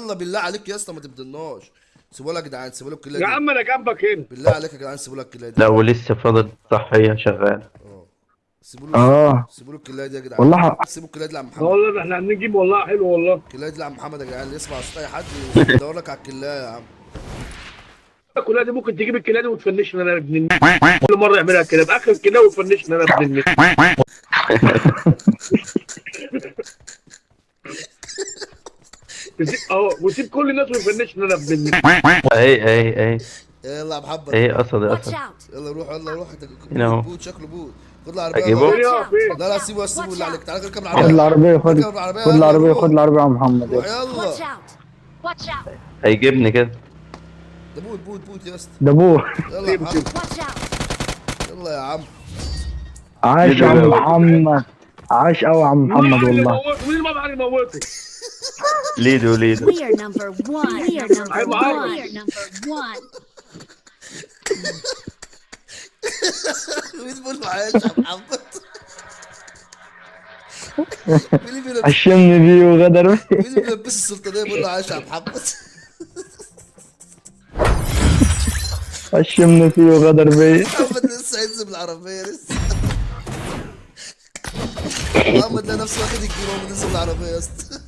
يلا بالله عليك يا اسطى ما تبدلناش. سيبوا لها يا جدعان، سيبوا له الكليه يا دي. عم انا جنبك هنا. بالله عليك يا جدعان سيبوا له الكليه دي. لا ولسه فاضل صحية شغال. اه سيبوا له اه سيبوا له الكليه دي يا جدعان. والله سيبوا الكليه دي لعم لا محمد. والله ده احنا هنجيب والله حلو والله. الكليه دي لعم محمد يا جدعان، اللي يسمع صوت اي حد يدور لك على الكليه يا عم. كلها دي ممكن تجيب الكليه دي وتفنشني انا يا ابن كل مره يعملها كده باخر كليه وتفنشني انا يا ابن اهو وسيب كل الناس ويفنشني انا يا ابن اهي اهي اهي يلا يا محمد. اهي قصد Watch قصد. out! يلا روح يلا روح. هنا أهو. بوت شكله بوت. خد العربيه اجيبه. يلا. فين يا فين؟ لا لا سيبه سيبه بالله عليك. تعالى اركب خد العربيه. العربية، خد اركب العربيه خد يلا العربية، روح. خد العربية يا محمد. روح يلا. يلا. Watch out! Watch out! هيجيبني كده. ده بوت بوت بوت يا اسطى. ده ابوه. يلا يا محمد. Watch out! يلا يا عم. عاش يا عم محمد، عاش قوي يا عم محمد والله. مين اللي ما يموته؟ ليدو ليدو. We are number one. We are number I'm one. Irish. We are number one. مين بيقول له عايش يا محمد؟ مين اللي بيلبس عشمني بيه وغدر مين بيه. اللي بيلبس السلطانيه بيقول له عايش يا محمد؟ عشمني فيه وغدر بيه. محمد لسه هينزل بالعربيه لسه. محمد ده نفسه واخد الجيم وهو نزل بالعربيه يا اسطى.